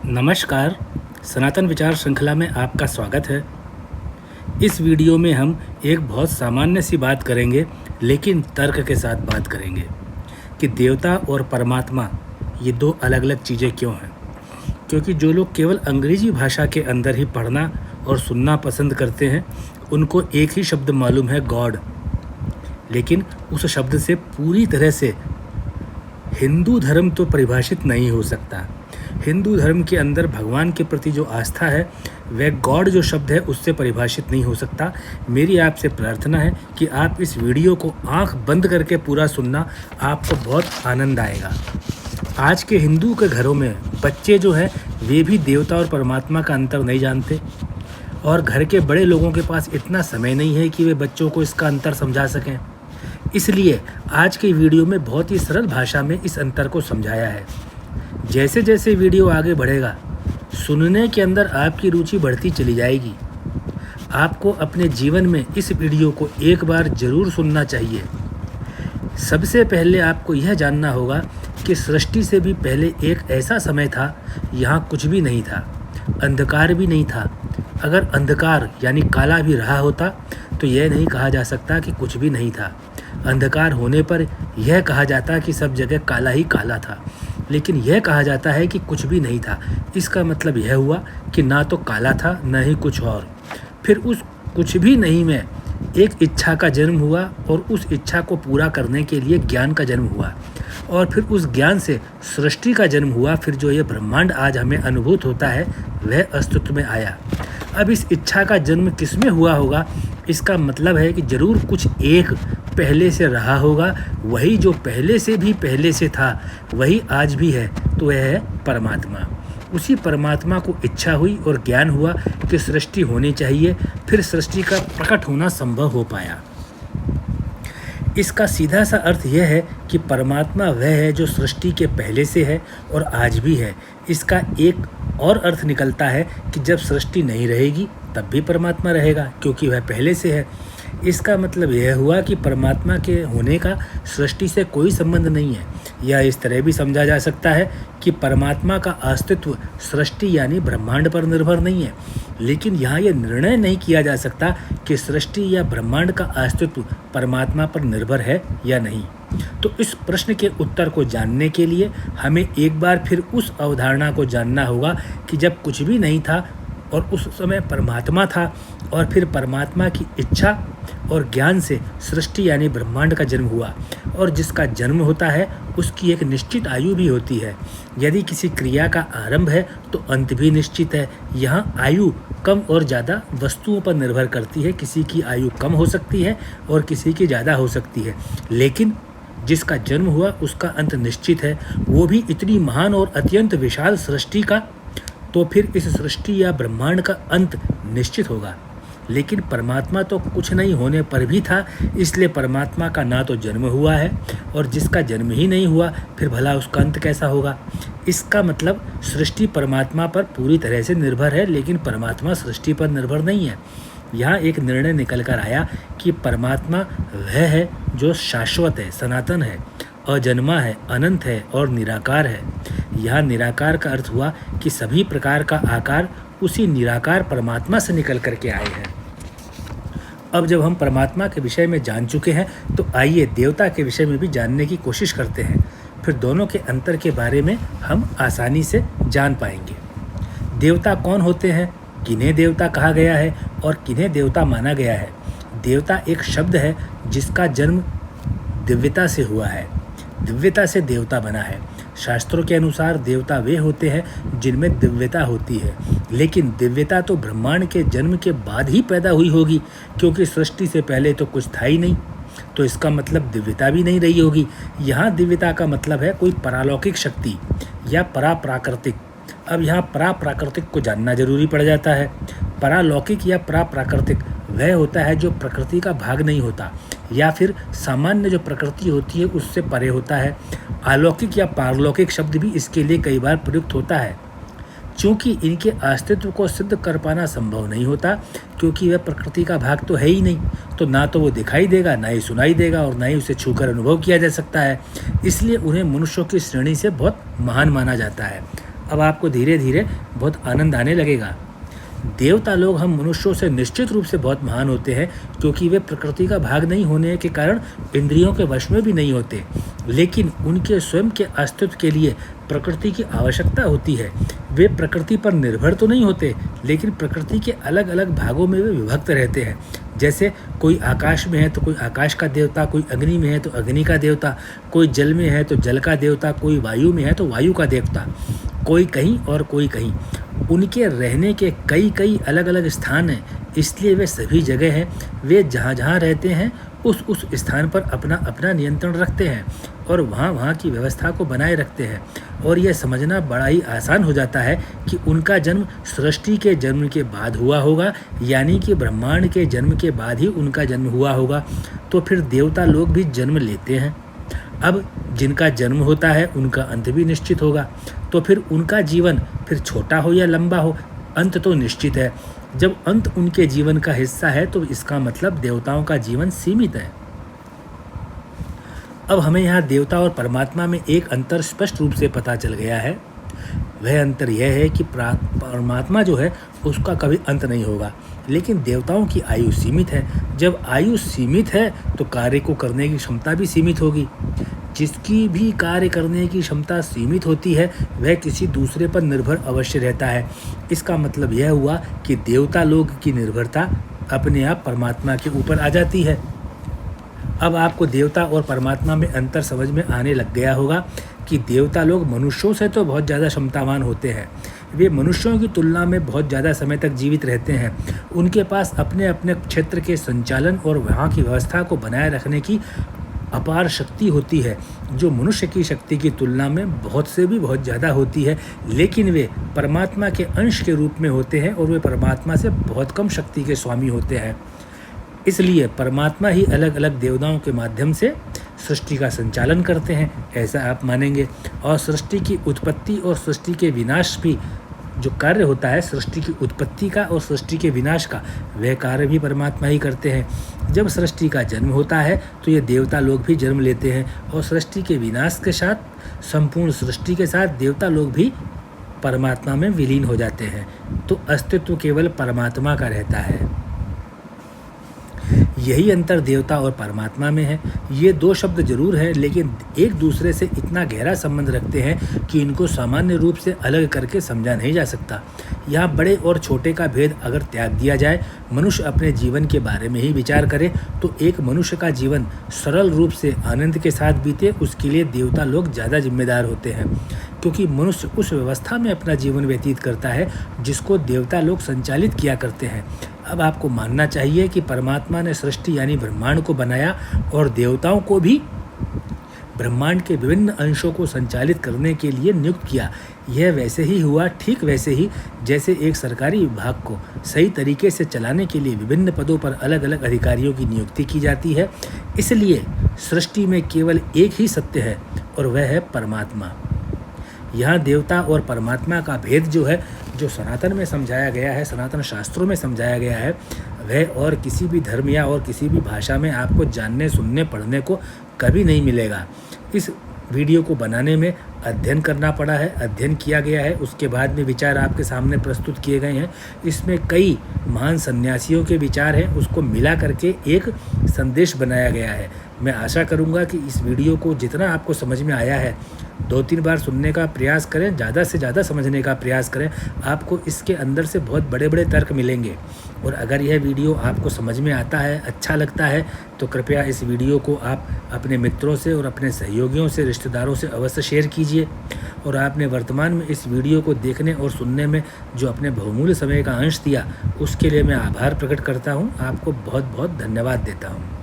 नमस्कार, सनातन विचार श्रृंखला में आपका स्वागत है। इस वीडियो में हम एक बहुत सामान्य सी बात करेंगे, लेकिन तर्क के साथ बात करेंगे कि देवता और परमात्मा ये दो अलग अलग चीज़ें क्यों हैं। क्योंकि जो लोग केवल अंग्रेजी भाषा के अंदर ही पढ़ना और सुनना पसंद करते हैं, उनको एक ही शब्द मालूम है, गॉड। लेकिन उस शब्द से पूरी तरह से हिंदू धर्म तो परिभाषित नहीं हो सकता। हिंदू धर्म के अंदर भगवान के प्रति जो आस्था है, वह गॉड जो शब्द है उससे परिभाषित नहीं हो सकता। मेरी आपसे प्रार्थना है कि आप इस वीडियो को आंख बंद करके पूरा सुनना, आपको बहुत आनंद आएगा। आज के हिंदू के घरों में बच्चे जो हैं वे भी देवता और परमात्मा का अंतर नहीं जानते, और घर के बड़े लोगों के पास इतना समय नहीं है कि वे बच्चों को इसका अंतर समझा सकें। इसलिए आज के वीडियो में बहुत ही सरल भाषा में इस अंतर को समझाया है। जैसे जैसे वीडियो आगे बढ़ेगा, सुनने के अंदर आपकी रुचि बढ़ती चली जाएगी। आपको अपने जीवन में इस वीडियो को एक बार ज़रूर सुनना चाहिए। सबसे पहले आपको यह जानना होगा कि सृष्टि से भी पहले एक ऐसा समय था, यहाँ कुछ भी नहीं था, अंधकार भी नहीं था। अगर अंधकार यानी काला भी रहा होता तो यह नहीं कहा जा सकता कि कुछ भी नहीं था। अंधकार होने पर यह कहा जाता कि सब जगह काला ही काला था, लेकिन यह कहा जाता है कि कुछ भी नहीं था। इसका मतलब यह हुआ कि ना तो काला था, न ही कुछ और। फिर उस कुछ भी नहीं में एक इच्छा का जन्म हुआ, और उस इच्छा को पूरा करने के लिए ज्ञान का जन्म हुआ, और फिर उस ज्ञान से सृष्टि का जन्म हुआ। फिर जो ये ब्रह्मांड आज हमें अनुभूत होता है, वह अस्तित्व में आया। अब इस इच्छा का जन्म किसमें हुआ होगा, इसका मतलब है कि ज़रूर कुछ एक पहले से रहा होगा। वही जो पहले से भी पहले से था, वही आज भी है, तो वह है परमात्मा। उसी परमात्मा को इच्छा हुई और ज्ञान हुआ कि सृष्टि होनी चाहिए। फिर सृष्टि का प्रकट होना संभव हो पाया। इसका सीधा सा अर्थ यह है कि परमात्मा वह है जो सृष्टि के पहले से है और आज भी है। इसका एक और अर्थ निकलता है कि जब सृष्टि नहीं रहेगी तब भी परमात्मा रहेगा, क्योंकि वह पहले से है। इसका मतलब यह हुआ कि परमात्मा के होने का सृष्टि से कोई संबंध नहीं है। या इस तरह भी समझा जा सकता है कि परमात्मा का अस्तित्व सृष्टि यानी ब्रह्मांड पर निर्भर नहीं है। लेकिन यहाँ यह निर्णय नहीं किया जा सकता कि सृष्टि या ब्रह्मांड का अस्तित्व परमात्मा पर निर्भर है या नहीं। तो इस प्रश्न के उत्तर को जानने के लिए हमें एक बार फिर उस अवधारणा को जानना होगा कि जब कुछ भी नहीं था और उस समय परमात्मा था, और फिर परमात्मा की इच्छा और ज्ञान से सृष्टि यानी ब्रह्मांड का जन्म हुआ। और जिसका जन्म होता है उसकी एक निश्चित आयु भी होती है। यदि किसी क्रिया का आरंभ है तो अंत भी निश्चित है। यहाँ आयु कम और ज़्यादा वस्तुओं पर निर्भर करती है। किसी की आयु कम हो सकती है और किसी की ज़्यादा हो सकती है, लेकिन जिसका जन्म हुआ उसका अंत निश्चित है, वो भी इतनी महान और अत्यंत विशाल सृष्टि का। तो फिर इस सृष्टि या ब्रह्मांड का अंत निश्चित होगा। लेकिन परमात्मा तो कुछ नहीं होने पर भी था, इसलिए परमात्मा का ना तो जन्म हुआ है, और जिसका जन्म ही नहीं हुआ फिर भला उसका अंत कैसा होगा। इसका मतलब सृष्टि परमात्मा पर पूरी तरह से निर्भर है, लेकिन परमात्मा सृष्टि पर निर्भर नहीं है। यहाँ एक निर्णय निकल कर आया कि परमात्मा वह है जो शाश्वत है, सनातन है, अजन्मा है, अनंत है और निराकार है। यहाँ निराकार का अर्थ हुआ कि सभी प्रकार का आकार उसी निराकार परमात्मा से निकल करके आए हैं। अब जब हम परमात्मा के विषय में जान चुके हैं, तो आइए देवता के विषय में भी जानने की कोशिश करते हैं। फिर दोनों के अंतर के बारे में हम आसानी से जान पाएंगे। देवता कौन होते हैं, किन्हें देवता कहा गया है और किन्हें देवता माना गया है। देवता एक शब्द है जिसका जन्म दिव्यता से हुआ है। दिव्यता से देवता बना है। शास्त्रों के अनुसार देवता वे होते हैं जिनमें दिव्यता होती है, लेकिन दिव्यता तो ब्रह्मांड के जन्म के बाद ही पैदा हुई होगी, क्योंकि सृष्टि से पहले तो कुछ था ही नहीं। तो इसका मतलब दिव्यता भी नहीं रही होगी। यहाँ दिव्यता का मतलब है कोई परालौकिक शक्ति या पराप्राकृतिक। अब यहाँ पराप्राकृतिक को जानना जरूरी पड़ जाता है। परालौकिक या पराप्राकृतिक वह होता है जो प्रकृति का भाग नहीं होता, या फिर सामान्य जो प्रकृति होती है उससे परे होता है। अलौकिक या पारलौकिक शब्द भी इसके लिए कई बार प्रयुक्त होता है। चूँकि इनके अस्तित्व को सिद्ध कर पाना संभव नहीं होता, क्योंकि वह प्रकृति का भाग तो है ही नहीं, तो ना तो वो दिखाई देगा, ना ही सुनाई देगा, और ना ही उसे छूकर अनुभव किया जा सकता है। इसलिए उन्हें मनुष्यों की श्रेणी से बहुत महान माना जाता है। अब आपको धीरे धीरे बहुत आनंद आने लगेगा। देवता लोग हम मनुष्यों से निश्चित रूप से बहुत महान होते हैं, क्योंकि वे प्रकृति का भाग नहीं होने के कारण इंद्रियों के वश में भी नहीं होते, लेकिन उनके स्वयं के अस्तित्व के लिए प्रकृति की आवश्यकता होती है। वे प्रकृति पर निर्भर तो नहीं होते, लेकिन प्रकृति के अलग अलग भागों में वे विभक्त रहते हैं। जैसे कोई आकाश में है तो कोई आकाश का देवता, कोई अग्नि में है तो अग्नि का देवता, कोई जल में है तो जल का देवता, कोई वायु में है तो वायु का देवता, कोई कहीं और कोई कहीं। उनके रहने के कई कई अलग अलग स्थान हैं, इसलिए वे सभी जगह हैं। वे जहाँ जहाँ रहते हैं उस स्थान पर अपना अपना नियंत्रण रखते हैं और वहाँ की व्यवस्था को बनाए रखते हैं। और यह समझना बड़ा ही आसान हो जाता है कि उनका जन्म सृष्टि के जन्म के बाद हुआ होगा, यानी कि ब्रह्मांड के जन्म के बाद ही उनका जन्म हुआ होगा। तो फिर देवता लोग भी जन्म लेते हैं। अब जिनका जन्म होता है उनका अंत भी निश्चित होगा, तो फिर उनका जीवन फिर छोटा हो या लंबा हो, अंत तो निश्चित है। जब अंत उनके जीवन का हिस्सा है तो इसका मतलब देवताओं का जीवन सीमित है। अब हमें यहाँ देवता और परमात्मा में एक अंतर स्पष्ट रूप से पता चल गया है। वह अंतर यह है कि परमात्मा जो है उसका कभी अंत नहीं होगा, लेकिन देवताओं की आयु सीमित है। जब आयु सीमित है तो कार्य को करने की क्षमता भी सीमित होगी। जिसकी भी कार्य करने की क्षमता सीमित होती है वह किसी दूसरे पर निर्भर अवश्य रहता है। इसका मतलब यह हुआ कि देवता लोग की निर्भरता अपने आप परमात्मा के ऊपर आ जाती है। अब आपको देवता और परमात्मा में अंतर समझ में आने लग गया होगा कि देवता लोग मनुष्यों से तो बहुत ज़्यादा क्षमतावान होते हैं। वे मनुष्यों की तुलना में बहुत ज़्यादा समय तक जीवित रहते हैं। उनके पास अपने अपने क्षेत्र के संचालन और वहाँ की व्यवस्था को बनाए रखने की अपार शक्ति होती है, जो मनुष्य की शक्ति की तुलना में बहुत से भी बहुत ज़्यादा होती है। लेकिन वे परमात्मा के अंश के रूप में होते हैं और वे परमात्मा से बहुत कम शक्ति के स्वामी होते हैं। इसलिए परमात्मा ही अलग अलग देवताओं के माध्यम से सृष्टि का संचालन करते हैं, ऐसा आप मानेंगे। और सृष्टि की उत्पत्ति और सृष्टि के विनाश भी जो कार्य होता है, सृष्टि की उत्पत्ति का और सृष्टि के विनाश का, वह कार्य भी परमात्मा ही करते हैं। जब सृष्टि का जन्म होता है तो ये देवता लोग भी जन्म लेते हैं और सृष्टि के विनाश के साथ, संपूर्ण सृष्टि के साथ देवता लोग भी परमात्मा में विलीन हो जाते हैं। तो अस्तित्व केवल परमात्मा का रहता है। यही अंतर देवता और परमात्मा में है। ये दो शब्द जरूर हैं, लेकिन एक दूसरे से इतना गहरा संबंध रखते हैं कि इनको सामान्य रूप से अलग करके समझा नहीं जा सकता। यहाँ बड़े और छोटे का भेद अगर त्याग दिया जाए, मनुष्य अपने जीवन के बारे में ही विचार करे, तो एक मनुष्य का जीवन सरल रूप से आनंद के साथ बीते, उसके लिए देवता लोग ज़्यादा जिम्मेदार होते हैं, क्योंकि मनुष्य उस व्यवस्था में अपना जीवन व्यतीत करता है जिसको देवता लोग संचालित किया करते हैं। अब आपको मानना चाहिए कि परमात्मा ने सृष्टि यानी ब्रह्मांड को बनाया और देवताओं को भी ब्रह्मांड के विभिन्न अंशों को संचालित करने के लिए नियुक्त किया। यह वैसे ही हुआ, ठीक वैसे ही जैसे एक सरकारी विभाग को सही तरीके से चलाने के लिए विभिन्न पदों पर अलग अलग अधिकारियों की नियुक्ति की जाती है। इसलिए सृष्टि में केवल एक ही सत्य है और वह है परमात्मा। यहाँ देवता और परमात्मा का भेद जो है, जो सनातन में समझाया गया है, सनातन शास्त्रों में समझाया गया है, वह और किसी भी धर्म या और किसी भी भाषा में आपको जानने, सुनने, पढ़ने को कभी नहीं मिलेगा। इस वीडियो को बनाने में अध्ययन करना पड़ा है, अध्ययन किया गया है, उसके बाद में विचार आपके सामने प्रस्तुत किए गए हैं। इसमें कई महान सन्यासियों के विचार हैं, उसको मिला करके एक संदेश बनाया गया है। मैं आशा करूंगा कि इस वीडियो को जितना आपको समझ में आया है, 2-3 बार सुनने का प्रयास करें, ज़्यादा से ज़्यादा समझने का प्रयास करें। आपको इसके अंदर से बहुत बड़े बड़े तर्क मिलेंगे। और अगर यह वीडियो आपको समझ में आता है, अच्छा लगता है, तो कृपया इस वीडियो को आप अपने मित्रों से और अपने सहयोगियों से, रिश्तेदारों से अवश्य शेयर कीजिए। और आपने वर्तमान में इस वीडियो को देखने और सुनने में जो अपने बहुमूल्य समय का अंश दिया, उसके लिए मैं आभार प्रकट करता हूँ। आपको बहुत बहुत धन्यवाद देता हूँ।